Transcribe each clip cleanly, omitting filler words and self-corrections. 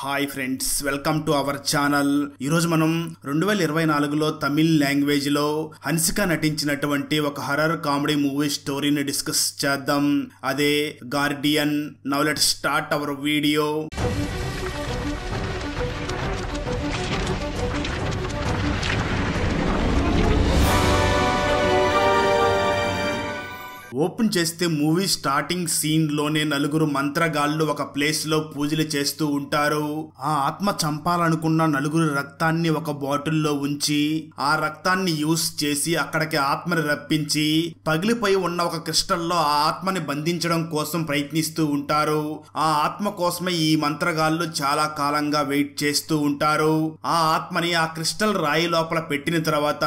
Hi friends, welcome to our channel. ఈరోజు మనం 2024లో Tamil language లో హన్సిక నటించినటువంటి ఒక హర్రర్ కామెడీ మూవీ స్టోరీని డిస్కస్ చేద్దాం. అదే Guardian. Now let's start our video. Open చేస్తే మూవీ స్టార్టింగ్ సీన్ లోనే నలుగురు మంత్రగాళ్ళు ఒక ప్లేస్ లో పూజలు చేస్తూ ఉంటారు. ఆ ఆత్మ చంపాలనుకున్న నలుగురు రక్తాన్ని ఒక బాటిల్లో ఉంచి ఆ రక్తాన్ని యూస్ చేసి అక్కడికి ఆత్మని రప్పించి పగిలిపోయి ఉన్న ఒక క్రిస్టల్లో ఆ ఆత్మని బంధించడం కోసం ప్రయత్నిస్తూ ఉంటారు. ఆ ఆత్మ కోసమే ఈ మంత్రగాళ్ళు చాలా కాలంగా వెయిట్ చేస్తూ ఉంటారు. ఆ ఆత్మని ఆ క్రిస్టల్ రాయి లోపల పెట్టిన తర్వాత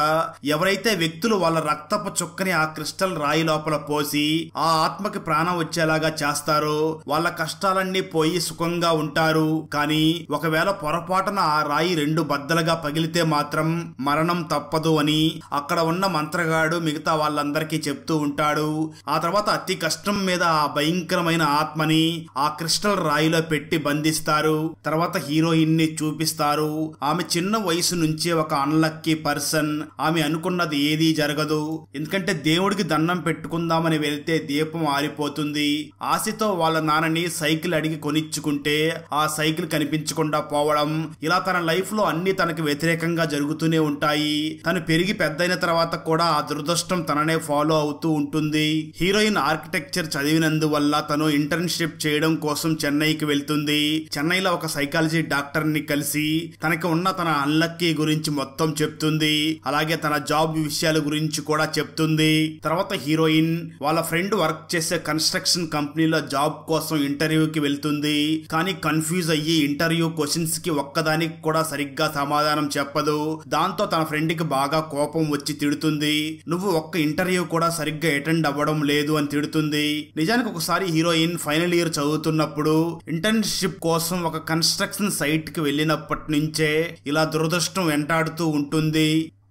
ఎవరైతే వ్యక్తులు వాళ్ళ రక్తపు చుక్కని ఆ క్రిస్టల్ రాయి లోపల ఆ ఆత్మకి ప్రాణం వచ్చేలాగా చేస్తారు. వాళ్ళ కష్టాలన్నీ పోయి సుఖంగా ఉంటారు. కానీ ఒకవేళ పొరపాటున ఆ రాయి రెండు బద్దలుగా పగిలితే మాత్రం మరణం తప్పదు అని అక్కడ ఉన్న మంత్రగాడు మిగతా వాళ్ళందరికీ చెప్తూ ఉంటాడు. ఆ తర్వాత అతి కష్టం మీద ఆ భయంకరమైన ఆత్మని ఆ క్రిస్టల్ రాయిలో పెట్టి బంధిస్తారు. తర్వాత హీరోయిన్ ని చూపిస్తారు. ఆమె చిన్న వయసు నుంచే ఒక అన్లక్కీ పర్సన్. ఆమె అనుకున్నది ఏదీ జరగదు. ఎందుకంటే దేవుడికి దండం పెట్టుకుందామని వెళ్తే దీపం ఆరిపోతుంది. ఆశతో వాళ్ళ నాన్నని సైకిల్ అడిగి కొనిచ్చుకుంటే ఆ సైకిల్ కనిపించకుండా పోవడం, ఇలా తన లైఫ్ లో అన్ని తనకి వ్యతిరేకంగా జరుగుతూనే ఉంటాయి. తను పెరిగి పెద్దయిన తర్వాత కూడా ఆ దురదృష్టం తననే ఫాలో అవుతూ ఉంటుంది. హీరోయిన్ ఆర్కిటెక్చర్ చదివినందువల్ల తను ఇంటర్న్షిప్ చేయడం కోసం చెన్నైకి వెళ్తుంది. చెన్నైలో ఒక సైకాలజీ డాక్టర్ ని కలిసి తనకి ఉన్న తన అన్లక్కీ గురించి మొత్తం చెప్తుంది. అలాగే తన జాబ్ విషయాల గురించి కూడా చెప్తుంది. తర్వాత హీరోయిన్ వాళ్ళ ఫ్రెండ్ వర్క్ చేసే కన్స్ట్రక్షన్ కంపెనీలో జాబ్ కోసం ఇంటర్వ్యూకి వెళ్తుంది. కానీ కన్ఫ్యూజ్ అయ్యి ఇంటర్వ్యూ క్వశ్చన్స్ కి ఒక్కదానికి కూడా సరిగ్గా సమాధానం చెప్పదు. దాంతో తన ఫ్రెండ్ కి బాగా కోపం వచ్చి తిడుతుంది. నువ్వు ఒక్క ఇంటర్వ్యూ కూడా సరిగ్గా అటెండ్ అవ్వడం లేదు అని తిడుతుంది. నిజానికి ఒకసారి హీరోయిన్ ఫైనల్ ఇయర్ చదువుతున్నప్పుడు ఇంటర్న్షిప్ కోసం ఒక కన్స్ట్రక్షన్ సైట్ కి వెళ్ళినప్పటి నుంచే ఇలా దురదృష్టం వెంటాడుతూ ఉంటుంది.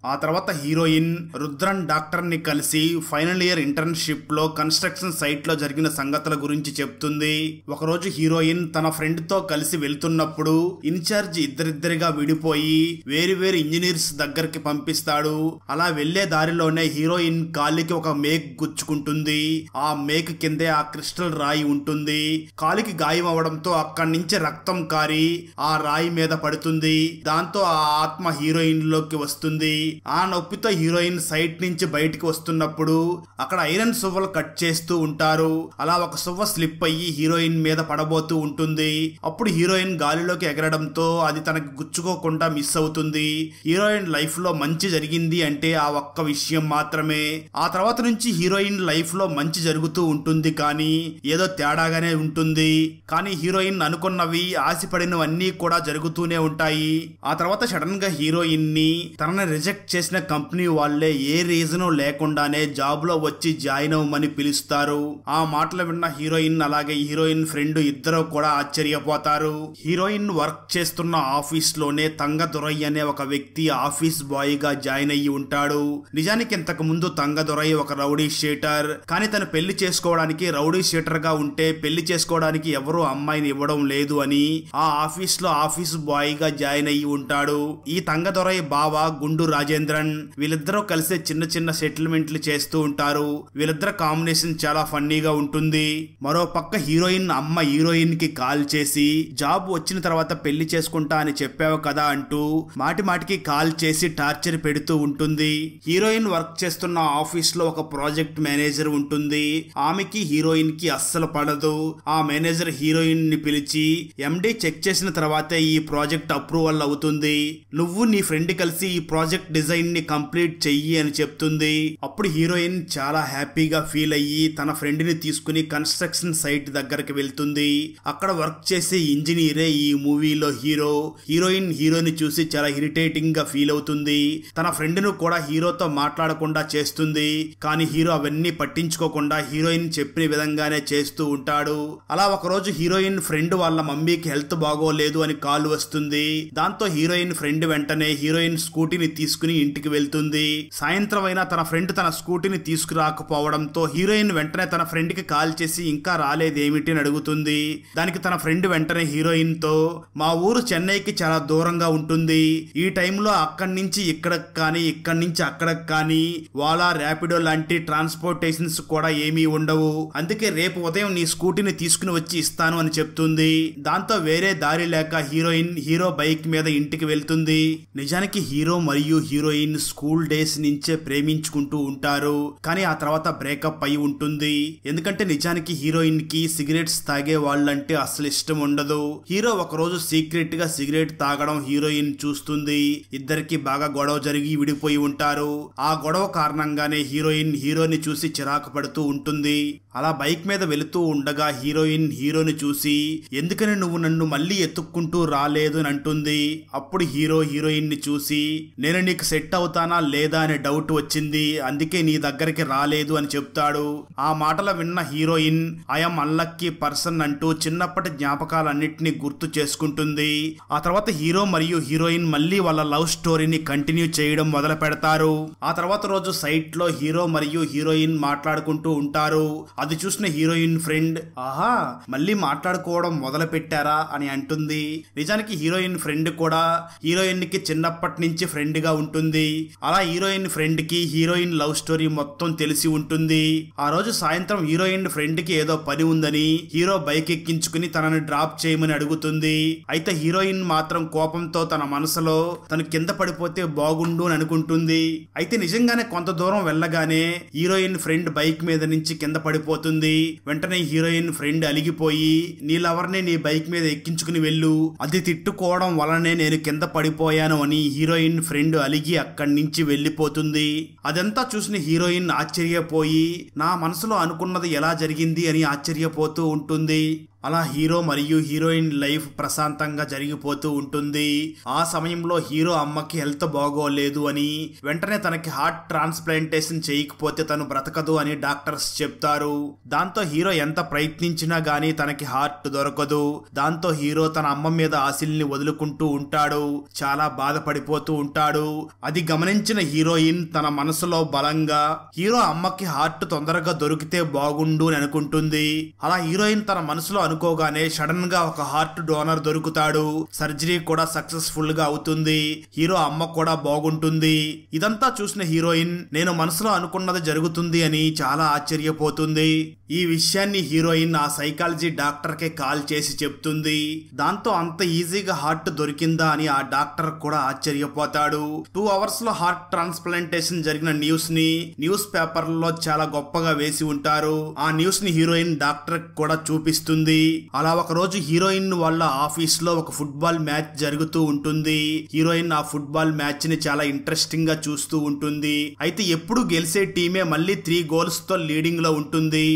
ఆ తర్వాత హీరోయిన్ రుద్రన్ డాక్టర్ ని కలిసి ఫైనల్ ఇయర్ ఇంటర్న్షిప్ లో కన్స్ట్రక్షన్ సైట్ లో జరిగిన సంగతుల గురించి చెప్తుంది. ఒకరోజు హీరోయిన్ తన ఫ్రెండ్ తో కలిసి వెళ్తున్నప్పుడు ఇన్ఛార్జ్ ఇద్దరిద్దరిగా విడిపోయి వేరు వేరు ఇంజనీర్స్ దగ్గరికి పంపిస్తాడు. అలా వెళ్లే దారిలోనే హీరోయిన్ కాలికి ఒక మేక్ గుచ్చుకుంటుంది. ఆ మేక్ కిందే ఆ క్రిస్టల్ రాయి ఉంటుంది. కాలికి గాయం అవడంతో అక్కడి నుంచి రక్తం కారి ఆ రాయి మీద పడుతుంది. దాంతో ఆ ఆత్మ హీరోయిన్ లోకి వస్తుంది. ఆ నొప్పితో హీరోయిన్ సైట్ నుంచి బయటికి వస్తున్నప్పుడు అక్కడ ఐరన్ సువ్వలు కట్ చేస్తూ ఉంటారు. అలా ఒక సువ్వ స్లిప్ అయ్యి హీరోయిన్ మీద పడబోతూ ఉంటుంది. అప్పుడు హీరోయిన్ గాలిలోకి ఎగరడంతో అది తనకి గుచ్చుకోకుండా మిస్ అవుతుంది. హీరోయిన్ లైఫ్ లో మంచి జరిగింది అంటే ఆ ఒక్క విషయం మాత్రమే. ఆ తర్వాత నుంచి హీరోయిన్ లైఫ్ లో మంచి జరుగుతూ ఉంటుంది. కానీ ఏదో తేడాగానే ఉంటుంది. కానీ హీరోయిన్ అనుకున్నవి ఆశపడినవన్నీ కూడా జరుగుతూనే ఉంటాయి. ఆ తర్వాత సడన్ గా హీరోయిన్ ని తనని రిజెక్ట్ చేసిన కంపెనీ వాళ్లే ఏ రీజన్ లేకుండానే జాబ్ లో వచ్చి జాయిన్ అవ్వమని పిలుస్తారు. ఆ మాటలు విన్న హీరోయిన్ అలాగే హీరోయిన్ ఫ్రెండ్ ఇద్దరు కూడా ఆశ్చర్యపోతారు. హీరోయిన్ వర్క్ చేస్తున్న ఆఫీస్ లోనే తంగదురై అనే ఒక వ్యక్తి ఆఫీస్ బాయ్ గా జాయిన్ అయ్యి ఉంటాడు. నిజానికి ఇంతకు ముందు తంగదురై ఒక రౌడీ షీటర్. కానీ తను పెళ్లి చేసుకోవడానికి రౌడీ షీటర్ గా ఉంటే పెళ్లి చేసుకోవడానికి ఎవరూ అమ్మాయిని ఇవ్వడం లేదు అని ఆ ఆఫీస్ లో ఆఫీస్ బాయ్ గా జాయిన్ అయ్యి ఉంటాడు. ఈ తంగదురై బావ గుండు రాజేంద్రన్. వీళ్ళిద్దరూ కలిసి చిన్న చిన్న సెటిల్మెంట్లు చేస్తూ ఉంటారు. వీళ్ళిద్దరు కాంబినేషన్ చాలా ఫన్నీగా ఉంటుంది. మరో పక్క హీరోయిన్ అమ్మ హీరోయిన్ కి కాల్ చేసి జాబ్ వచ్చిన తర్వాత పెళ్లి చేసుకుంటా అని చెప్పావు కదా అంటూ మాటి మాటికి కాల్ చేసి టార్చర్ పెడుతూ ఉంటుంది. హీరోయిన్ వర్క్ చేస్తున్న ఆఫీస్ లో ఒక ప్రాజెక్ట్ మేనేజర్ ఉంటుంది. ఆమెకి హీరోయిన్ కి అస్సలు పడదు. ఆ మేనేజర్ హీరోయిన్ ని పిలిచి ఎండి చెక్ చేసిన తర్వాతే ఈ ప్రాజెక్ట్ అప్రూవల్ అవుతుంది. నువ్వు నీ ఫ్రెండ్ కలిసి ఈ ప్రాజెక్ట్ డిజైన్ ని కంప్లీట్ చెయ్యి అని చెప్తుంది. అప్పుడు హీరోయిన్ చాలా హ్యాపీగా ఫీల్ అయ్యి తన ఫ్రెండ్ ని తీసుకుని కన్స్ట్రక్షన్ సైట్ దగ్గరికి వెళ్తుంది. అక్కడ వర్క్ చేసే ఇంజనీరే ఈ మూవీలో హీరో. హీరోయిన్ హీరోని చూసి చాలా ఇరిటేటింగ్ గా ఫీల్ అవుతుంది. తన ఫ్రెండ్ ను కూడా హీరోతో మాట్లాడకుండా చేస్తుంది. కానీ హీరో అవన్నీ పట్టించుకోకుండా హీరోయిన్ చెప్పిన విధంగానే చేస్తూ ఉంటాడు. అలా ఒకరోజు హీరోయిన్ ఫ్రెండ్ వాళ్ళ మమ్మీకి హెల్త్ బాగోలేదు అని కాల్ వస్తుంది. దాంతో హీరోయిన్ ఫ్రెండ్ వెంటనే హీరోయిన్ స్కూటీని తీసుకుని తీసుకుని ఇంటికి వెళ్తుంది. సాయంత్రం అయినా తన ఫ్రెండ్ తన స్కూటీని తీసుకురాకపోవడంతో హీరోయిన్ వెంటనే తన ఫ్రెండ్ కి కాల్ చేసి ఇంకా రాలేదేమిటి అని అడుగుతుంది. దానికి తన ఫ్రెండ్ వెంటనే హీరోయిన్ తో, మా ఊరు చెన్నైకి చాలా దూరంగా ఉంటుంది, ఈ టైంలో అక్కడి నుంచి ఇక్కడికి కానీ ఇక్కడి నుంచి అక్కడికి కానీ వాలా ర్యాపిడో లాంటి ట్రాన్స్పోర్టేషన్స్ కూడా ఏమీ ఉండవు, అందుకే రేపు ఉదయం నీ స్కూటీని తీసుకుని వచ్చి ఇస్తాను అని చెప్తుంది. దాంతో వేరే దారి లేక హీరోయిన్ హీరో బైక్ మీద ఇంటికి వెళ్తుంది. నిజానికి హీరో మరియు హీరోయిన్ స్కూల్ డేస్ నుంచే ప్రేమించుకుంటూ ఉంటారు, కానీ ఆ తర్వాత బ్రేకప్ అయి ఉంటుంది. ఎందుకంటే నిజానికి హీరోయిన్ కి సిగరెట్స్ తాగే వాళ్ళంటే అసలు ఇష్టం ఉండదు. హీరో ఒక రోజు సీక్రెట్ గా సిగరెట్ తాగడం హీరోయిన్ చూస్తుంది. ఇద్దరికి బాగా గొడవ జరిగి విడిపోయి ఉంటారు. ఆ గొడవ కారణంగానే హీరోయిన్ హీరోని చూసి చిరాకు పడుతూ ఉంటుంది. అలా బైక్ మీద వెళుతూ ఉండగా హీరోయిన్ హీరోని చూసి, ఎందుకని నువ్వు నన్ను మళ్ళీ ఎత్తుక్కుంటూ రాలేదు అని అంటుంది. అప్పుడు హీరో హీరోయిన్ ని చూసి, నేను నీకు సెట్ అవుతానా లేదా అనే డౌట్ వచ్చింది, అందుకే నీ దగ్గరికి రాలేదు అని చెప్తాడు. ఆ మాటలు విన్న హీరోయిన్ ఐఎమ్ అన్లక్కీ పర్సన్ అంటూ చిన్నప్పటి జ్ఞాపకాలన్నింటినీ గుర్తు చేసుకుంటుంది. ఆ తర్వాత హీరో మరియు హీరోయిన్ మళ్ళీ వాళ్ళ లవ్ స్టోరీని కంటిన్యూ చేయడం మొదలు పెడతారు. ఆ తర్వాత రోజు సైట్ లో హీరో మరియు హీరోయిన్ మాట్లాడుకుంటూ ఉంటారు. అది చూసిన హీరోయిన్ ఫ్రెండ్, ఆహా మళ్ళీ మాట్లాడుకోవడం మొదలు పెట్టారా అని అంటుంది. నిజానికి హీరోయిన్ ఫ్రెండ్ కూడా హీరోయిన్ కి చిన్నప్పటి నుంచి ఫ్రెండ్ గా ఉంటుంది. అలా హీరోయిన్ ఫ్రెండ్ కి హీరోయిన్ లవ్ స్టోరీ మొత్తం తెలిసి ఉంటుంది. ఆ రోజు సాయంత్రం హీరోయిన్ ఫ్రెండ్ కి ఏదో పని ఉందని హీరో బైక్ ఎక్కించుకుని తనని డ్రాప్ చేయమని అడుగుతుంది. అయితే హీరోయిన్ మాత్రం కోపంతో తన మనసులో తను కింద పడిపోతే బాగుండు అని అనుకుంటుంది. అయితే నిజంగానే కొంత దూరం వెళ్ళగానే హీరోయిన్ ఫ్రెండ్ బైక్ మీద నుంచి కింద పడిపోతుంది. వెంటనే హీరోయిన్ ఫ్రెండ్ అలిగిపోయి, నీ లవర్ ని నీ బైక్ మీద ఎక్కించుకుని వెళ్ళు, అది తిట్టుకోవడం వలనే నేను కింద పడిపోయాను అని హీరోయిన్ ఫ్రెండ్ అలిగి అక్కడి నుంచి వెళ్లిపోతుంది. అదంతా చూసిన హీరోయిన్ ఆశ్చర్యపోయి, నా మనసులో అనుకున్నది ఎలా జరిగింది అని ఆశ్చర్యపోతూ ఉంటుంది. అలా హీరో మరియు హీరోయిన్ లైఫ్ ప్రశాంతంగా జరిగిపోతూ ఉంటుంది. ఆ సమయంలో హీరో అమ్మకి హెల్త్ బాగోలేదు అని, వెంటనే తనకి హార్ట్ ట్రాన్స్ప్లాంటేషన్ చేయకపోతే తను బ్రతకదు అని డాక్టర్స్ చెప్తారు. దాంతో హీరో ఎంత ప్రయత్నించినా గానీ తనకి హార్ట్ దొరకదు. దాంతో హీరో తన అమ్మ మీద ఆశల్ని వదులుకుంటూ ఉంటాడు, చాలా బాధపడిపోతూ ఉంటాడు. అది గమనించిన హీరోయిన్ తన మనసులో బలంగా హీరో అమ్మకి హార్ట్ తొందరగా దొరికితే బాగుండు అని అనుకుంటుంది. అలా హీరోయిన్ తన మనసులో అనుకోగానే సడన్ గా ఒక హార్ట్ డోనర్ దొరుకుతాడు. సర్జరీ కూడా సక్సెస్ఫుల్ గా అవుతుంది. హీరో అమ్మ కూడా బాగుంటుంది. ఇదంతా చూసిన హీరోయిన్ నేను మనసులో అనుకున్నది జరుగుతుంది అని చాలా ఆశ్చర్యపోతుంది. ఈ విషయాన్ని హీరోయిన్ ఆ సైకాలజీ డాక్టర్ కి కాల్ చేసి చెప్తుంది. దాంతో అంత ఈజీగా హార్ట్ దొరికిందా అని ఆ డాక్టర్ కూడా ఆశ్చర్యపోతాడు. 2 అవర్స్ లో హార్ట్ ట్రాన్స్ప్లాంటేషన్ జరిగిన న్యూస్ ని న్యూస్ పేపర్లలో చాలా గొప్పగా వేసి ఉంటారు. ఆ న్యూస్ ని హీరోయిన్ డాక్టర్ కూడా చూపిస్తుంది. అలా ఒక రోజు హీరోయిన్ వాళ్ళ ఆఫీస్ లో ఒక ఫుట్బాల్ మ్యాచ్ జరుగుతూ ఉంటుంది. హీరోయిన్ ఆ ఫుట్బాల్ మ్యాచ్ ని చాలా ఇంట్రెస్టింగ్ గా చూస్తూ ఉంటుంది. అయితే ఎప్పుడు గెలిచే టీమే మళ్ళీ 3 గోల్స్ తో లీడింగ్ లో ఉంటుంది.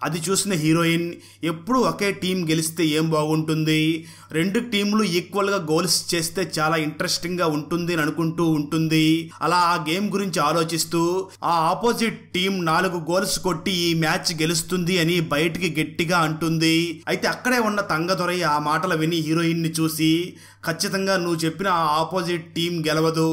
అది చూసిన హీరోయిన్ ఎప్పుడు ఒకే టీం గెలిస్తే ఏం బాగుంటుంది, 2 టీంలు ఈక్వల్ గా గోల్స్ చేస్తే చాలా ఇంట్రెస్టింగ్ గా ఉంటుంది అని అనుకుంటూ ఉంటుంది. అలా ఆ గేమ్ గురించి ఆలోచిస్తూ ఆ ఆపోజిట్ టీం 4 గోల్స్ కొట్టి ఈ మ్యాచ్ గెలుస్తుంది అని బయటికి గట్టిగా అంటుంది. అయితే అక్కడే ఉన్న తంగదొరై ఆ మాటలు విని హీరోయిన్ ని చూసి, ఖచ్చితంగా నువ్వు చెప్పిన ఆ ఆపోజిట్ టీం గెలవదు,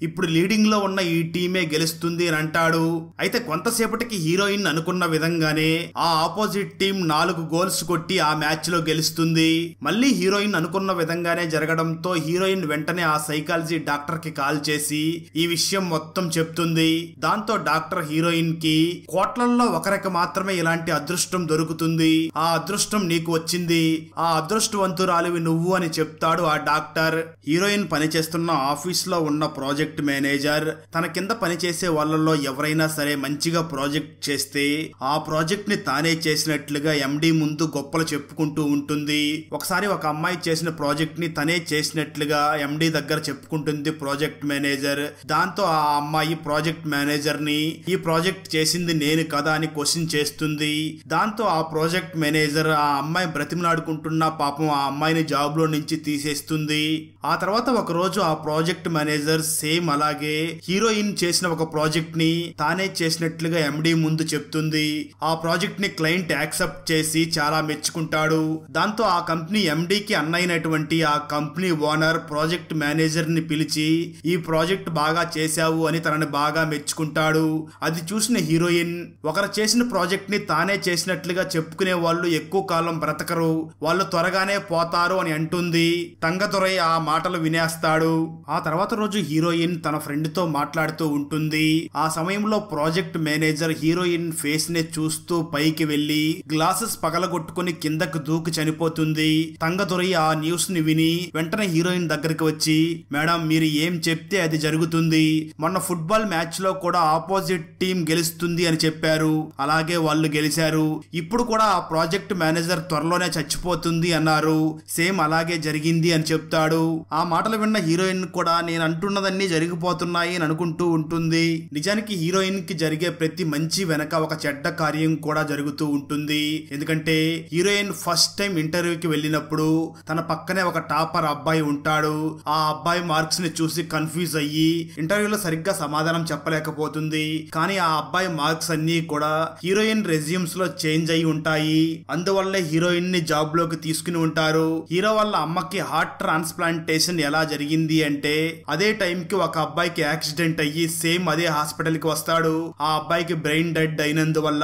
ఇప్పుడు లీడింగ్ లో ఉన్న ఈ టీమే గెలుస్తుంది అని అంటాడు. అయితే కొంతసేపటికి హీరోయిన్ అనుకున్న విధంగానే ఆ ఆపోజిట్ టీం 4 గోల్స్ కొట్టి ఆ మ్యాచ్ లో గెలుస్తుంది. మళ్ళీ హీరోయిన్ అనుకున్న విధంగానే జరగడంతో హీరోయిన్ వెంటనే ఆ సైకాలజీ డాక్టర్ కి కాల్ చేసి ఈ విషయం మొత్తం చెప్తుంది. దాంతో డాక్టర్ హీరోయిన్ కి కోట్లల్లో ఒకరికి మాత్రమే ఇలాంటి అదృష్టం దొరుకుతుంది, ఆ అదృష్టం నీకు వచ్చింది, ఆ అదృష్టవంతురాలివి నువ్వు అని చెప్తాడు ఆ డాక్టర్. హీరోయిన్ పనిచేస్తున్న ఆఫీస్ లో ఉన్న ప్రాజెక్ట్ మేనేజర్ తన కింద పనిచేసే వాళ్ళలో ఎవరైనా సరే మంచిగా ప్రాజెక్ట్ చేస్తే ఆ ప్రాజెక్ట్ ని తానే చేసినట్లుగా ఎండి ముందు గొప్పలు చెప్పుకుంటూ ఉంటుంది. ఒకసారి ఒక అమ్మాయి చేసిన ప్రాజెక్ట్ ని తనే చేసినట్లుగా ఎండి దగ్గర చెప్పుకుంటుంది ప్రాజెక్ట్ మేనేజర్. దాంతో ఆ అమ్మాయి ప్రాజెక్ట్ మేనేజర్ ని ఈ ప్రాజెక్ట్ చేసింది నేను కదా అని క్వశ్చన్ చేస్తుంది. దాంతో ఆ ప్రాజెక్ట్ మేనేజర్ ఆ అమ్మాయి బ్రతిమలాడుకుంటున్న పాపం ఆ అమ్మాయిని జాబ్ లో నుంచి తీసేస్తుంది. ఆ తర్వాత ఒక రోజు ఆ ప్రాజెక్ట్ మేనేజర్ సేమ్ అలాగే హీరోయిన్ చేసిన ఒక ప్రాజెక్ట్ ని తానే చేసినట్లుగా ఎండి ముందు చెప్తుంది. ఆ ప్రాజెక్ట్ ని ని క్లయింట్ యాక్సెప్ట్ చేసి చాలా మెచ్చుకుంటాడు. దాంతో ఆ కంపెనీ ఎండీకి అన్నైనటువంటి ఆ కంపెనీ ఓనర్ ప్రాజెక్ట్ మేనేజర్ ని పిలిచి ఈ ప్రాజెక్ట్ బాగా చేశావు అని తనని బాగా మెచ్చుకుంటాడు. అది చూసిన హీరోయిన్ ఒకరు చేసిన ప్రాజెక్ట్ ని తానే చేసినట్లుగా చెప్పుకునే వాళ్ళు ఎక్కువ కాలం బ్రతకరు, వాళ్ళు త్వరగానే పోతారు అని అంటుంది. తంగతురై ఆ మాటలు వినేస్తాడు. ఆ తర్వాత రోజు హీరోయిన్ తన ఫ్రెండ్ తో మాట్లాడుతూ ఉంటుంది. ఆ సమయంలో ప్రాజెక్ట్ మేనేజర్ హీరోయిన్ ఫేస్ ని చూస్తూ పైకి వెళ్లి గ్లాసెస్ పగలగొట్టుకుని కిందకు దూకి చనిపోతుంది. తంగతురై ఆ న్యూస్ ని విని వెంటనే హీరోయిన్ దగ్గరికి వచ్చి, మేడం మీరు ఏం చెప్తే అది జరుగుతుంది, మొన్న ఫుట్బాల్ మ్యాచ్ లో కూడా ఆపోజిట్ టీం గెలుస్తుంది అని చెప్పారు, అలాగే వాళ్ళు గెలిచారు, ఇప్పుడు కూడా ఆ ప్రాజెక్ట్ మేనేజర్ త్వరలోనే చచ్చిపోతుంది అన్నారు, సేమ్ అలాగే జరిగింది అని చెప్తాడు. ఆ మాటలు విన్న హీరోయిన్ కూడా నేను అంటున్నదన్నీ జరిగిపోతున్నాయి అని అనుకుంటూ ఉంటుంది. నిజానికి హీరోయిన్ కి జరిగే ప్రతి మంచి వెనక ఒక చెడ్డ కార్యం కూడా జరుగుతూ ఉంటుంది. ఎందుకంటే హీరోయిన్ ఫస్ట్ టైం ఇంటర్వ్యూకి వెళ్ళినప్పుడు తన పక్కనే ఒక టాపర్ అబ్బాయి ఉంటాడు. ఆ అబ్బాయి మార్క్స్ ని చూసి కన్ఫ్యూజ్ అయ్యి ఇంటర్వ్యూలో సరిగ్గా సమాధానం చెప్పలేకపోతుంది. కానీ ఆ అబ్బాయి మార్క్స్ అన్ని కూడా హీరోయిన్ రెజ్యూమ్స్ లో చేంజ్ అయి ఉంటాయి. అందువల్లే హీరోయిన్ ని జాబ్ లోకి తీసుకుని ఉంటారు. హీరో వాళ్ళ అమ్మకి హార్ట్ ట్రాన్స్ప్లాంటేషన్ ఎలా జరిగింది అంటే అదే టైం కి ఒక అబ్బాయికి యాక్సిడెంట్ అయ్యి సేమ్ అదే హాస్పిటల్ కి వస్తాడు. ఆ అబ్బాయికి బ్రెయిన్ డెడ్ అయినందువల్ల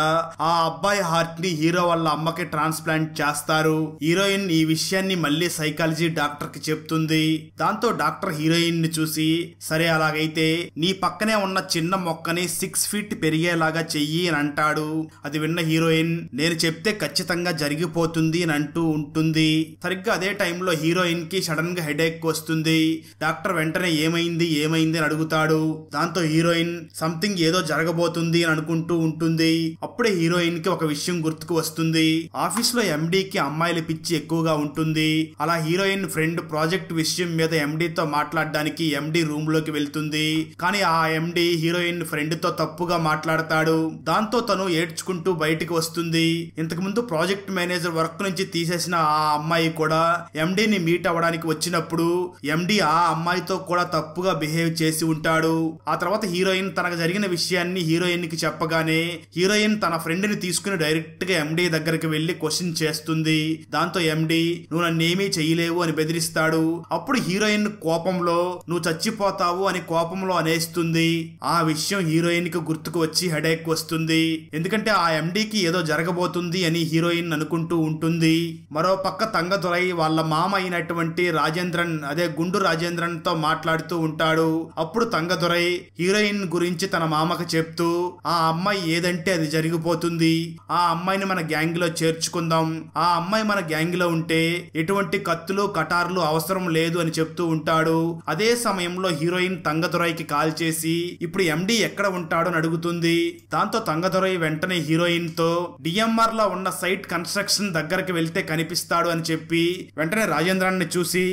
ఆ అబ్బాయి హార్ట్ ని హీరో వాళ్ళ అమ్మకి ట్రాన్స్ప్లాంట్ చేస్తారు. హీరోయిన్ ఈ విషయాన్ని మళ్ళీ సైకాలజీ డాక్టర్ కి చెప్తుంది. దాంతో డాక్టర్ హీరోయిన్ ని చూసి, సరే అలాగైతే నీ పక్కనే ఉన్న చిన్న మొక్కని 6 ఫీట్ పెరిగేలాగా చెయ్యి అని అంటాడు. అది విన్న హీరోయిన్ నేను చెప్తే ఖచ్చితంగా జరిగిపోతుంది అని అంటూ ఉంటుంది. సరిగ్గా అదే టైంలో హీరోయిన్ కి సడన్ గా హెడేక్ వస్తుంది. డాక్టర్ వెంటనే ఏమైంది అని అడుగుతాడు. దాంతో హీరోయిన్ సంథింగ్ ఏదో జరగబోతుంది అని అనుకుంటూ ఉంటుంది. అప్పుడే హీరోయిన్ కి ఒక విషయం గుర్తుకు వస్తుంది. ఆఫీస్ లో ఎండీకి అమ్మాయిల పిచ్చి ఎక్కువగా ఉంటుంది. అలా హీరోయిన్ ఫ్రెండ్ ప్రాజెక్ట్ విషయం మీద ఎండీతో మాట్లాడడానికి ఎండీ రూమ్ లోకి వెళ్తుంది. కానీ ఆ ఎండీ హీరోయిన్ ఫ్రెండ్ తో తప్పుగా మాట్లాడతాడు. దాంతో తను ఏడ్చుకుంటూ బయటికి వస్తుంది. ఇంతకు ముందు ప్రాజెక్ట్ మేనేజర్ వర్క్ నుంచి తీసేసిన ఆ అమ్మాయి కూడా ఎండీని మీట్ అవ్వడానికి వచ్చినప్పుడు ఎండీ ఆ అమ్మాయితో కూడా తప్పుగా బిహేవ్ చేసి ఉంటాడు. ఆ తర్వాత హీరోయిన్ తనకు జరిగిన విషయాన్ని హీరోయిన్ కి చెప్పగానే హీరోయిన్ తన ఫ్రెండ్ ని తీసుకుని డైరెక్ట్ గా ఎండీ దగ్గరికి వెళ్లి క్వశ్చన్ చేస్తుంది. దాంతో ఎండీ నువ్వు నన్నేమీ చెయ్యలేవు అని బెదిరిస్తాడు. అప్పుడు హీరోయిన్ కోపంలో నువ్వు చచ్చిపోతావు అని కోపంలో అనేస్తుంది. ఆ విషయం హీరోయిన్ కి గుర్తుకు వచ్చి హెడేక్ వస్తుంది. ఎందుకంటే ఆ ఎండీకి ఏదో జరగబోతుంది అని హీరోయిన్ అనుకుంటూ ఉంటుంది. మరో పక్క తంగతురై వాళ్ళ మామ అయినటువంటి రాజేంద్రన్ అదే గుండు రాజేంద్రన్ తో మాట్లాడుతూ ఉంటాడు. అప్పుడు తంగతురై హీరోయిన్ గురించి తన మామకు చెప్తూ ఆ అమ్మాయి ఏదంటే అది జరిగిపోతుంది, ఆ అమ్మాయిని మన గ్యాంగ్ లో చేర్చుకుందాం, ఆ అమ్మాయి మన గ్యాంగ్ లో ఉంటే ఎటువంటి కత్తులు కటార్లు అవసరం లేదు అని చెప్తూ ఉంటాడు. అదే సమయంలో హీరోయిన్ తంగతురైకి కాల్ చేసి ఇప్పుడు ఎండీ ఎక్కడ ఉంటాడో అని అడుగుతుంది. దాంతో తంగతురై వెంటనే హీరోయిన్ తో డిఎంఆర్ లో ఉన్న సైట్ కన్స్ట్రక్షన్ దగ్గరికి వెళ్తే కనిపిస్తాడు అని చెప్పి వెంటనే రాజేంద్రాన్ని చూసి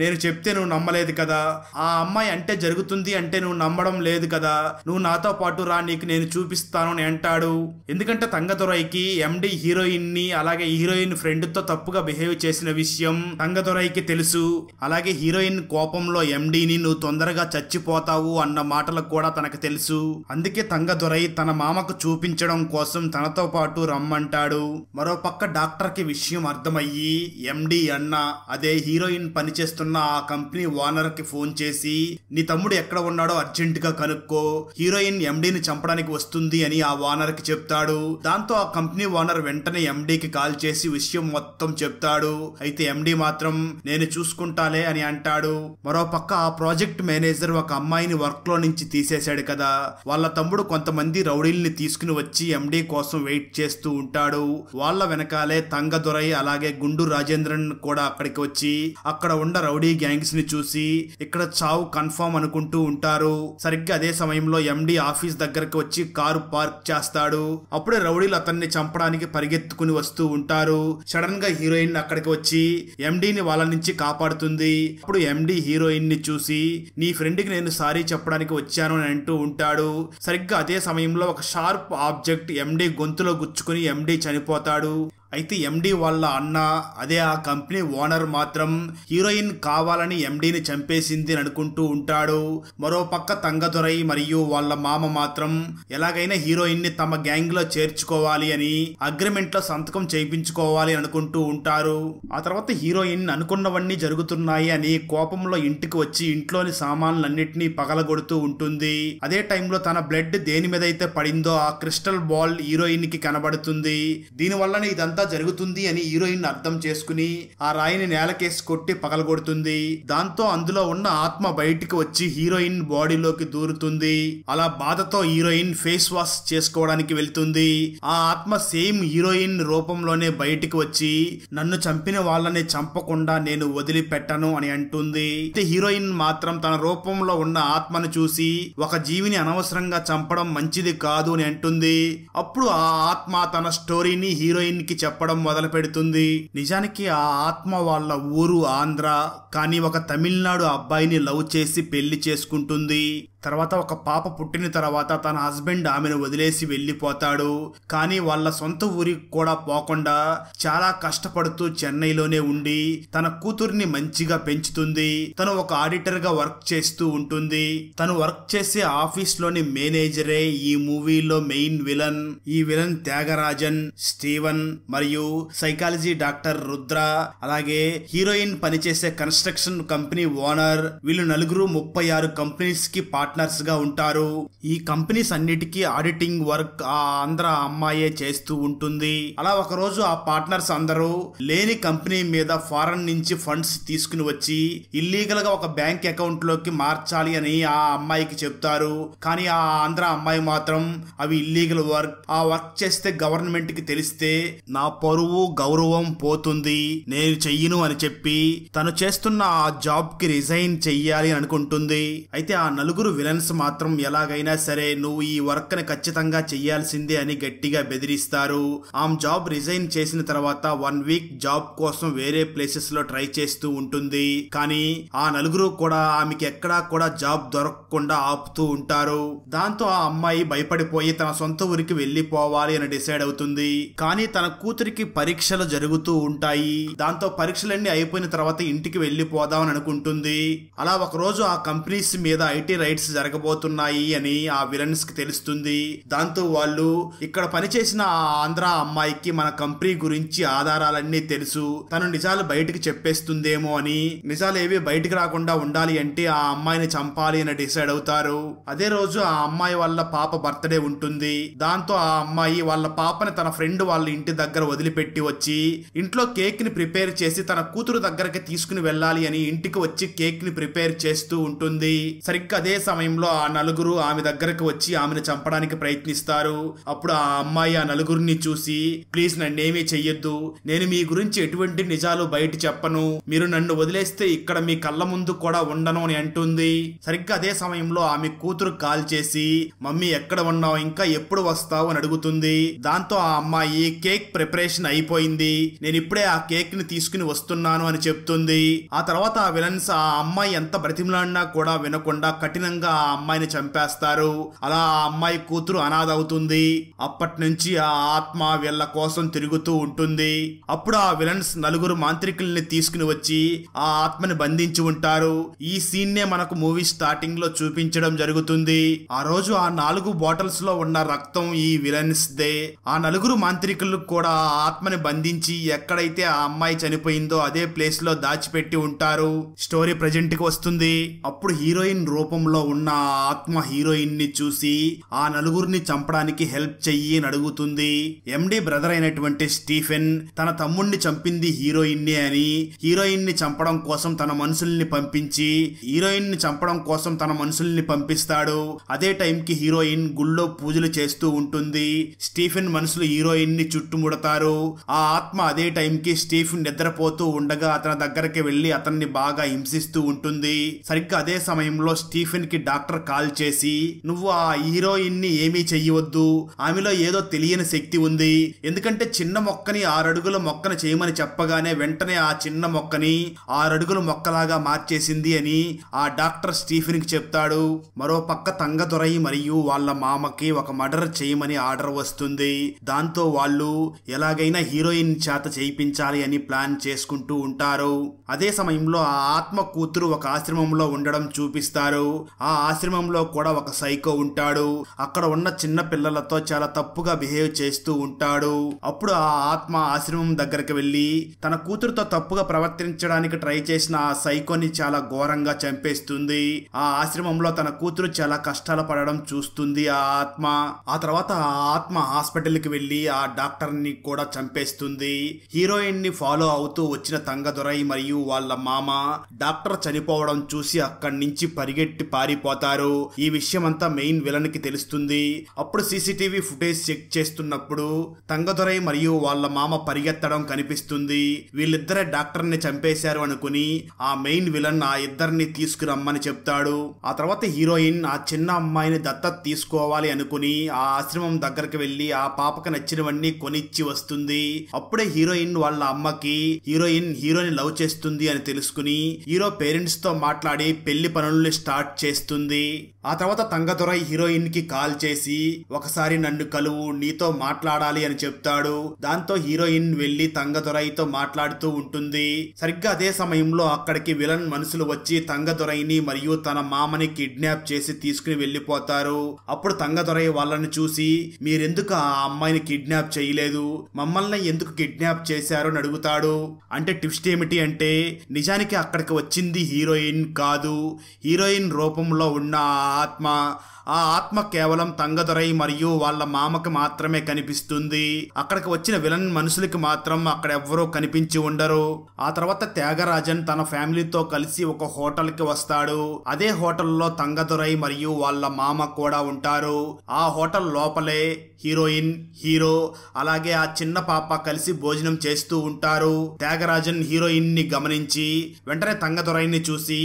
నేను చెప్తే నువ్వు నమ్మలేదు కదా, ఆ అమ్మాయి అంటే జరుగుతుంది అంటే నువ్వు నమ్మడం లేదు కదా, నువ్వు నాతో పాటు రా నీకు నేను చూపిస్తాను అని అంటాడు. ఎందుకంటే తంగతురైకి ఎండీ హీరోయిన్ ని అలాగే హీరోయిన్ ఫ్రెండ్ తో తప్పుగా బిహేవ్ చేసిన విషయం తంగతురైకి తెలుసు. అలాగే హీరోయిన్ కోపంలో ఎండీని నువ్వు తొందరగా చచ్చిపోతావు అన్న మాటలు కూడా తనకు తెలుసు. అందుకే తంగతురై తన మామకు చూపించడం కోసం తనతో పాటు రమ్మంటాడు. మరో పక్క డాక్టర్ కి విషయం అర్థమయ్యి ఎండీ అన్న అదే హీరోయిన్ పనిచేస్తున్న ఆ కంపెనీ ఓనర్ కి ఫోన్ చేసి నీ తమ్ముడు ఎక్కడ ఉన్నాడో అర్జెంట్ గా కనుక్కో, హీరోయిన్ ఎండీని చంపడానికి వస్తుంది అని ఆ ఓనర్ కి చెప్తాడు. దాంతో ఆ కంపెనీ ఓనర్ వెంటనే ఎండీకి కాల్ చేసి విషయం మొత్తం చెప్తాడు. అయితే ఎండీ మాత్రం నేను చూసుకుంటాలే అని అంటాడు. మరో పక్క ఆ ప్రాజెక్ట్ మేనేజర్ ఒక అమ్మాయిని వర్క్ లో నుంచి తీసేశాడు కదా, వాళ్ళ తమ్ముడు కొంతమంది రౌడీల్ని తీసుకుని వచ్చి ఎండీ కోసం వెయిట్ చేస్తూ ఉంటాడు. వాళ్ళ వెనకాలే తంగదురై అలాగే గుండు రాజేంద్రన్ కూడా అక్కడికి వచ్చి అక్కడ ఉన్న రౌడీ గ్యాంగ్స్ ని చూసి ఇక్కడ చావు కన్ఫర్మ్ అనుకుంటూ ఉంటారు. సరిగ్గా అదే సమయంలో ఎండీ ఆఫీస్ దగ్గరకు వచ్చి కారు పార్క్ చేస్తాడు. అప్పుడే రౌడీలు అతన్ని చంపడానికి పరిగెత్తుకుని వస్తూ ఉంటారు. సడన్ గా హీరోయిన్ అక్కడికి వచ్చి ఎండీని వాళ్ళ నుంచి కాపాడుతుంది. అప్పుడు ఎండీ హీరోయిన్ ని చూసి నీ ఫ్రెండ్ కి నేను సారీ చెప్పడానికి వచ్చాను అని అంటూ ఉంటాడు. సరిగ్గా అదే సమయంలో ఒక షార్ప్ ఆబ్జెక్ట్ ఎండీ గొంతులో గుచ్చుకుని ఎండీ చనిపోతాడు. అయితే ఎండి వాళ్ళ అన్న, అదే ఆ కంపెనీ ఓనర్ మాత్రం హీరోయిన్ కావాలని ఎండిని చంపేసింది అని అనుకుంటూ ఉంటాడు. మరో పక్క తంగదొరై మరియు వాళ్ళ మామ మాత్రం ఎలాగైనా హీరోయిన్ ని తమ గ్యాంగ్ లో చేర్చుకోవాలి అని అగ్రిమెంట్ లో సంతకం చేయించుకోవాలి అనుకుంటూ ఉంటారు. ఆ తర్వాత హీరోయిన్ అనుకున్నవన్నీ జరుగుతున్నాయి అని కోపంలో ఇంటికి వచ్చి ఇంట్లోని సామాన్లన్నిటినీ పగలగొడుతూ ఉంటుంది. అదే టైంలో తన బ్లడ్ దేని మీద అయితే పడిందో ఆ క్రిస్టల్ బాల్ హీరోయిన్ కి కనబడుతుంది. దీని వల్లనే ఇదంతా జరుగుతుంది అని హీరోయిన్ అర్థం చేసుకుని ఆ రాయిని నేలకేసి కొట్టి పగలగొడుతుంది. దాంతో అందులో ఉన్న ఆత్మ బయటికి వచ్చి హీరోయిన్ బాడీలోకి దూరుతుంది. అలా బాధతో హీరోయిన్ ఫేస్ వాష్ చేసుకోవడానికి వెళ్తుంది. ఆ ఆత్మ సేమ్ హీరోయిన్ రూపంలోనే బయటికి వచ్చి నన్ను చంపిన వాళ్ళని చంపకుండా నేను వదిలిపెట్టను అని అంటుంది. హీరోయిన్ మాత్రం తన రూపంలో ఉన్న ఆత్మను చూసి ఒక జీవిని అనవసరంగా చంపడం మంచిది కాదు అని అంటుంది. అప్పుడు ఆ ఆత్మ తన స్టోరీని హీరోయిన్ కి చెప్పడం మొదలు పెడుతుంది. నిజానికి ఆ ఆత్మ వాళ్ళ ఊరు ఆంధ్ర, కానీ ఒక తమిళనాడు అబ్బాయిని లవ్ చేసి పెళ్లి చేసుకుంటుంది. తర్వాత ఒక పాప పుట్టిన తర్వాత తన హస్బెండ్ ఆమెను వదిలేసి వెళ్ళిపోతాడు. కానీ వాళ్ళ సొంత ఊరికి కూడా పోకుండా చాలా కష్టపడుతూ చెన్నైలోనే ఉండి తన కూతుర్ని మంచిగా పెంచుతుంది. తను ఒక ఆడిటర్ గా వర్క్ చేస్తూ ఉంటుంది. తను వర్క్ చేసే ఆఫీస్ లోని మేనేజరే ఈ మూవీలో మెయిన్ విలన్. ఈ విలన్ త్యాగరాజన్, స్టీవెన్ మరియు సైకాలజీ డాక్టర్ రుద్ర, అలాగే హీరోయిన్ పనిచేసే కన్స్ట్రక్షన్ కంపెనీ ఓనర్. వీళ్ళు నలుగురు 36 కంపెనీస్ కి పార్ట్నర్స్ గా ఉంటారు. ఈ కంపెనీస్ అన్నిటికీ ఆడిటింగ్ వర్క్ ఆ ఆంధ్ర అమ్మాయే చేస్తూ ఉంటుంది. అలా ఒక రోజు ఆ పార్ట్నర్స్ అందరూ లేని కంపెనీ మీద ఫారెన్ నుంచి ఫండ్స్ తీసుకుని వచ్చి ఇల్లీగల్ గా ఒక బ్యాంక్ అకౌంట్ లోకి మార్చాలి అని ఆ అమ్మాయికి చెప్తారు. కానీ ఆ ఆంధ్ర అమ్మాయి మాత్రం అవి ఇల్లీగల్ వర్క్, ఆ వర్క్ చేస్తే గవర్నమెంట్ కి తెలిస్తే నా పరువు గౌరవం పోతుంది, నేను చెయ్యను అని చెప్పి తను చేస్తున్న ఆ జాబ్ కి రిజైన్ చెయ్యాలి అనుకుంటుంది. అయితే ఆ నలుగురు విలన్స్ మాత్రం ఎలాగైనా సరే నువ్వు ఈ వర్క్ ని ఖచ్చితంగా చెయ్యాల్సిందే అని గట్టిగా బెదిరిస్తారు. ఆమె జాబ్ రిజైన్ చేసిన తర్వాత 1 వీక్ జాబ్ కోసం వేరే ప్లేసెస్ లో ట్రై చేస్తూ ఉంటుంది. కానీ ఆ నలుగురు కూడా ఆమెకి ఎక్కడా కూడా జాబ్ దొరకకుండా ఆపుతూ ఉంటారు. దాంతో ఆ అమ్మాయి భయపడిపోయి తన సొంత ఊరికి వెళ్లిపోవాలి అని డిసైడ్ అవుతుంది. కానీ తన కూతురికి పరీక్షలు జరుగుతూ ఉంటాయి. దాంతో పరీక్షలన్నీ అయిపోయిన తర్వాత ఇంటికి వెళ్లిపోదామని అనుకుంటుంది. అలా ఒక రోజు ఆ కంపెనీస్ మీద ఐటీ రైట్స్ జరగబోతున్నాయి అని ఆ విలన్స్ కి తెలుస్తుంది. దాంతో వాళ్ళు ఇక్కడ పనిచేసిన ఆ ఆంధ్ర అమ్మాయికి మన కంపెనీ గురించి ఆధారాలన్నీ తెలుసు, తను నిజాలు బయటికి చెప్పేస్తుందేమో అని, నిజాలు ఏవి బయటికి రాకుండా ఉండాలి అంటే ఆ అమ్మాయిని చంపాలి అని డిసైడ్ అవుతారు. అదే రోజు ఆ అమ్మాయి వాళ్ళ పాప బర్త్డే ఉంటుంది. దాంతో ఆ అమ్మాయి వాళ్ళ పాపని తన ఫ్రెండ్ వాళ్ళ ఇంటి దగ్గర వదిలిపెట్టి వచ్చి ఇంట్లో కేక్ ని ప్రిపేర్ చేసి తన కూతురు దగ్గరకి తీసుకుని వెళ్ళాలి అని ఇంటికి వచ్చి కేక్ ని ప్రిపేర్ చేస్తూ ఉంటుంది. సరిగ్గా అదే సమయంలో ఆ నలుగురు ఆమె దగ్గరకు వచ్చి ఆమెను చంపడానికి ప్రయత్నిస్తారు. అప్పుడు ఆ అమ్మాయి ఆ నలుగురిని చూసి ప్లీజ్ నన్నేమీ చెయ్యొద్దు, నేను మీ గురించి ఎటువంటి నిజాలు బయట చెప్పను, మీరు నన్ను వదిలేస్తే ఇక్కడ మీ కళ్ళ ముందు కూడా ఉండను అని అంటుంది. సరిగ్గా అదే సమయంలో ఆమె కూతురు కాల్ చేసి మమ్మీ ఎక్కడ ఉన్నావు, ఇంకా ఎప్పుడు వస్తావు అని అడుగుతుంది. దాంతో ఆ అమ్మాయి కేక్ ప్రిపరేషన్ అయిపోయింది, నేను ఇప్పుడే ఆ కేక్ ని తీసుకుని వస్తున్నాను అని చెప్తుంది. ఆ తర్వాత ఆ విలన్స్ ఆ అమ్మాయి ఎంత బ్రతిమలాడినా కూడా వినకుండా కఠినంగా ఆ అమ్మాయిని చంపేస్తారు. అలా ఆ అమ్మాయి కూతురు అనాథ అవుతుంది. అప్పటి నుంచి ఆ ఆత్మ వీళ్ళ కోసం తిరుగుతూ ఉంటుంది. అప్పుడు ఆ విలన్స్ నలుగురు మాంత్రికుల్ని తీసుకుని వచ్చి ఆ ఆత్మని బంధించి ఉంటారు. ఈ సీన్ నే మనకు మూవీ స్టార్టింగ్ లో చూపించడం జరుగుతుంది. ఆ రోజు ఆ 4 బాటిల్స్ లో ఉన్న రక్తం ఈ విలన్స్ దే. ఆ నలుగురు మాంత్రికులు కూడా ఆ ఆత్మని బంధించి ఎక్కడైతే ఆ అమ్మాయి చనిపోయిందో అదే ప్లేస్ లో దాచిపెట్టి ఉంటారు. స్టోరీ ప్రెజెంట్ కి వస్తుంది. అప్పుడు హీరోయిన్ రూపంలో ఉన్న ఆ ఆత్మ హీరోయిన్ ని చూసి ఆ నలుగురిని చంపడానికి హెల్ప్ చెయ్యి అని అడుగుతుంది. ఎండి బ్రదర్ అయినటువంటి స్టీఫెన్ తన తమ్ముణ్ణి చంపింది హీరోయిన్ అని, హీరోయిన్ ని చంపడం కోసం తన మనుషుల్ని పంపించి హీరోయిన్ ని చంపడం కోసం తన మనుషుల్ని పంపిస్తాడు. అదే టైం కి హీరోయిన్ గుళ్ళో పూజలు చేస్తూ ఉంటుంది. స్టీఫెన్ మనుషులు హీరోయిన్ ని చుట్టుముడతారు. ఆ ఆత్మ అదే టైం కి స్టీఫెన్ నిద్రపోతూ ఉండగా అతని దగ్గరికి వెళ్లి అతన్ని బాగా హింసిస్తూ ఉంటుంది. సరిగ్గా అదే సమయంలో స్టీఫెన్ కి డాక్టర్ కాల్ చేసి నువ్వు ఆ హీరోయిన్ ని ఏమీ చెయ్యవద్దు, ఆమెలో ఏదో తెలియని శక్తి ఉంది, ఎందుకంటే చిన్న మొక్కని 6 అడుగుల మొక్కను చేయమని చెప్పగానే వెంటనే ఆ చిన్న మొక్కని 6 అడుగుల మొక్కలాగా మార్చేసింది అని ఆ డాక్టర్ స్టీఫెన్ కి చెప్తాడు. మరో పక్క తంగదొరై మరియు వాళ్ళ మామకి ఒక మర్డర్ చేయమని ఆర్డర్ వస్తుంది. దాంతో వాళ్ళు ఎలాగైనా హీరోయిన్ చేత చేయించాలి అని ప్లాన్ చేసుకుంటూ ఉంటారు. అదే సమయంలో ఆ ఆత్మ కూతురు ఒక ఆశ్రమంలో ఉండడం చూపిస్తారు. ఆ ఆశ్రమంలో కూడా ఒక సైకో ఉంటాడు. అక్కడ ఉన్న చిన్న పిల్లలతో చాలా తప్పుగా బిహేవ్ చేస్తూ ఉంటాడు. అప్పుడు ఆ ఆత్మ ఆశ్రమం దగ్గరికి వెళ్లి తన కూతురుతో తప్పుగా ప్రవర్తించడానికి ట్రై చేసిన ఆ సైకోని చాలా ఘోరంగా చంపేస్తుంది. ఆ ఆశ్రమంలో తన కూతురు చాలా కష్టాలు పడడం చూస్తుంది ఆ ఆత్మ. ఆ తర్వాత ఆ ఆత్మ హాస్పిటల్ కి వెళ్లి ఆ డాక్టర్ ని కూడా చంపేస్తుంది. హీరోయిన్ ని ఫాలో అవుతూ వచ్చిన తంగదొరై మరియు వాళ్ళ మామ డాక్టర్ చనిపోవడం చూసి అక్కడి నుంచి పరిగెట్టి పారిపోతారు. ఈ విషయం అంతా మెయిన్ విలన్ కి తెలుస్తుంది. అప్పుడు సీసీటీవీ ఫుటేజ్ చెక్ చేస్తున్నప్పుడు తంగదొరై మరియు వాళ్ళ మామ పరిగెత్తడం కనిపిస్తుంది. వీళ్ళిద్దరే డాక్టర్ ని చంపేశారు అనుకుని ఆ మెయిన్ విలన్ ఆ ఇద్దరిని తీసుకురమ్మని చెప్తాడు. ఆ తర్వాత హీరోయిన్ ఆ చిన్న అమ్మాయిని దత్తత తీసుకోవాలి అనుకుని ఆ ఆశ్రమం దగ్గరికి వెళ్లి ఆ పాపకు నచ్చినవన్నీ కొనిచ్చి వస్తుంది. అప్పుడే హీరోయిన్ వాళ్ళ అమ్మకి హీరోని లవ్ చేస్తుంది అని తెలుసుకుని హీరో పేరెంట్స్ తో మాట్లాడి పెళ్లి పనుల్ని స్టార్ట్ చేస్తుంది. ఆ తర్వాత తంగదొరై హీరోయిన్ కి కాల్ చేసి ఒకసారి నన్ను కలువు, నీతో మాట్లాడాలి అని చెప్తాడు. దాంతో హీరోయిన్ వెళ్లి తంగదొరైతో మాట్లాడుతూ ఉంటుంది. సరిగ్గా అదే సమయంలో అక్కడికి విలన్ మనుషులు వచ్చి తంగదొరైని మరియు తన మామని కిడ్నాప్ చేసి తీసుకుని వెళ్లిపోతారు. అప్పుడు తంగదొరై వాళ్ళని చూసి మీరెందుకు ఆ అమ్మాయిని కిడ్నాప్ చేయలేదు, మమ్మల్ని ఎందుకు కిడ్నాప్ చేశారు అని అడుగుతాడు. అంటే ట్విస్ట్ ఏమిటి అంటే నిజానికి అక్కడికి వచ్చింది హీరోయిన్ కాదు, హీరోయిన్ రూపంలో ఉన్న ఆ ఆత్మ కేవలం తంగదొరై మరియు వాళ్ళ మామకి మాత్రమే కనిపిస్తుంది. అక్కడికి వచ్చిన విలన్ మనుషులకి మాత్రం అక్కడ ఎవ్వరూ కనిపించి ఉండరు. ఆ తర్వాత త్యాగరాజన్ తన ఫ్యామిలీతో కలిసి ఒక హోటల్ కి వస్తాడు. అదే హోటల్లో తంగదొరై మరియు వాళ్ళ మామ కూడా ఉంటారు. ఆ హోటల్ లోపలే హీరోయిన్, హీరో అలాగే ఆ చిన్న పాప కలిసి భోజనం చేస్తూ ఉంటారు. త్యాగరాజన్ హీరోయిన్ ని గమనించి వెంటనే తంగదొరైని చూసి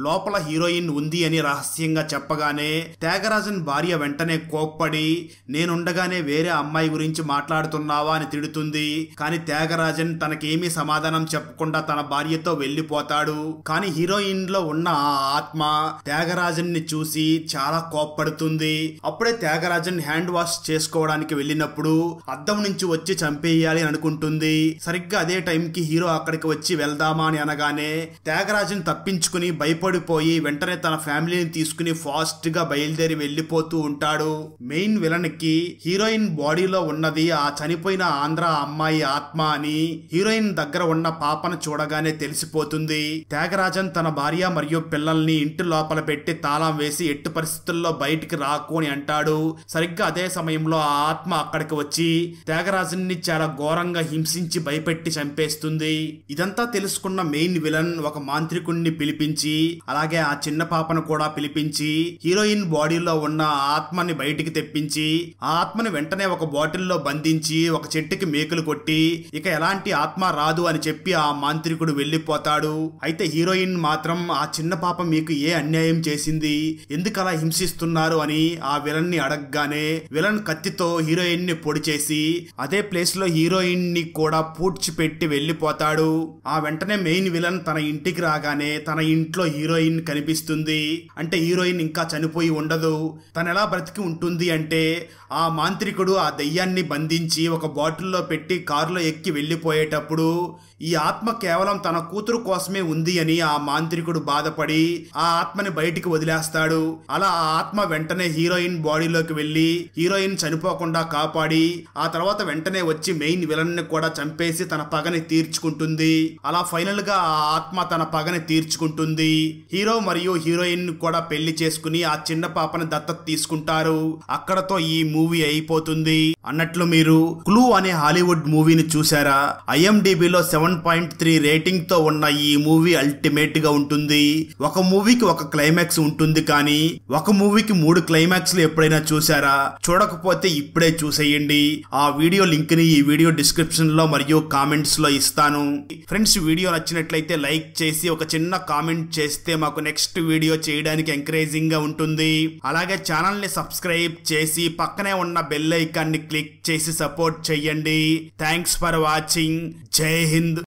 లోపల హీరోయిన్ ఉంది అని రహస్యంగా చెప్పగానే త్యాగరాజన్ భార్య వెంటనే కోప్పడి నేనుండగానే వేరే అమ్మాయి గురించి మాట్లాడుతున్నావా అని తిడుతుంది. కానీ త్యాగరాజన్ తనకేమీ సమాధానం చెప్పకుండా తన భార్యతో వెళ్లిపోతాడు. కానీ హీరోయిన్ లో ఉన్న ఆ ఆత్మ త్యాగరాజన్ ని చూసి చాలా కోప్పడుతుంది. అప్పుడే త్యాగరాజన్ హ్యాండ్ వాష్ చేసుకోవడానికి వెళ్ళినప్పుడు అద్దం నుంచి వచ్చి చంపేయాలి అనుకుంటుంది. సరిగ్గా అదే టైంకి హీరో అక్కడికి వచ్చి వెళ్దామా అని అనగానే త్యాగరాజన్ తప్పించుకుని భయపడిపోయి వెంటనే తన ఫ్యామిలీని తీసుకుని ఫాస్ట్ గా బయలుదేరి వెళ్లిపోతూ ఉంటాడు. మెయిన్ విలన్ కి హీరోయిన్ బాడీలో ఉన్నది ఆ చనిపోయిన ఆంధ్ర అమ్మాయి ఆత్మ అని హీరోయిన్ దగ్గర ఉన్న పాపను చూడగానే తెలిసిపోతుంది. త్యాగరాజన్ తన భార్య మరియు పిల్లల్ని ఇంటి లోపల పెట్టి తాళం వేసి ఎట్టి పరిస్థితుల్లో బయటికి రాకు అని అంటాడు. సరిగ్గా అదే సమయంలో ఆ ఆత్మ అక్కడికి వచ్చి త్యాగరాజన్ ని చాలా ఘోరంగా హింసించి భయపెట్టి చంపేస్తుంది. ఇదంతా తెలుసుకున్న మెయిన్ విలన్ ఒక మాంత్రికుణ్ణి పిలిపించి అలాగే ఆ చిన్న పాపను కూడా పిలిపించి హీరోయిన్ బాడీలో ఉన్న ఆత్మని బయటికి తెప్పించి ఆ ఆత్మని వెంటనే ఒక బాటిల్లో బంధించి ఒక చెట్టుకి మేకులు కొట్టి ఇక ఎలాంటి ఆత్మ రాదు అని చెప్పి ఆ మాంత్రికుడు వెళ్లిపోతాడు. అయితే హీరోయిన్ మాత్రం ఆ చిన్న పాప మీకు ఏ అన్యాయం చేసింది, ఎందుకు అలా హింసిస్తున్నారు అని ఆ విలన్ ని అడగగానే విలన్ కత్తితో హీరోయిన్ ని పొడి చేసి అదే ప్లేస్ లో హీరోయిన్ ని కూడా పూడ్చిపెట్టి వెళ్లిపోతాడు. ఆ వెంటనే మెయిన్ విలన్ తన ఇంటికి రాగానే తన ఇంట్లో హీరోయిన్ కనిపిస్తుంది. అంటే హీరోయిన్ ఇంకా చనిపోయి ఉండదు. తను ఎలా బ్రతికి ఉంటుంది అంటే ఆ మాంత్రికుడు ఆ దయ్యాన్ని బంధించి ఒక బాటిల్లో పెట్టి కారులో ఎక్కి వెళ్లిపోయేటప్పుడు ఈ ఆత్మ కేవలం తన కూతురు కోసమే ఉంది అని ఆ మాంత్రికుడు బాధపడి ఆ ఆత్మని బయటికి వదిలేస్తాడు. అలా ఆ ఆత్మ వెంటనే హీరోయిన్ బాడీలోకి వెళ్లి హీరోయిన్ చనిపోకుండా కాపాడి ఆ తర్వాత వెంటనే వచ్చి మెయిన్ విలన్ ని కూడా చంపేసి తన పగని తీర్చుకుంటుంది. అలా ఫైనల్ గా ఆ ఆత్మ తన పగని తీర్చుకుంటుంది. హీరో మరియు హీరోయిన్ కూడా పెళ్లి చేసుకుని ఆ చిన్న పాపని పాపని దత్తత తీసుకుంటారు. అక్కడతో ఈ మూవీ అయిపోతుంది. అన్నట్లు మీరు క్లూ అనే హాలీవుడ్ మూవీని చూసారా? IMDbలో 7.3 రేటింగ్ తో ఉన్న ఈ మూవీ అల్టిమేట్ గా ఉంటుంది. ఒక మూవీకి ఒక క్లైమాక్స్ ఉంటుంది, కానీ ఒక మూవీకి 3 క్లైమాక్స్లు ఎప్పుడైనా చూసారా? చూడకపోతే ఇప్పుడే చూసేయండి. ఆ వీడియో లింక్ ని ఈ వీడియో డిస్క్రిప్షన్ లో మరియు కామెంట్స్ లో ఇస్తాను. ఫ్రెండ్స్, వీడియో నచ్చినట్లయితే లైక్ చేసి ఒక చిన్న కామెంట్ చేస్తే మాకు నెక్స్ట్ వీడియో చేయడానికి ఎంకరేజింగ్ గా ఉంటుంది. అలాగే ఛానల్ ని సబ్స్క్రైబ్ చేసి పక్కనే ఉన్న బెల్ ఐకాన్ ని క్లిక్ చేసి సపోర్ట్ చేయండి. Thanks for watching. జై హింద్.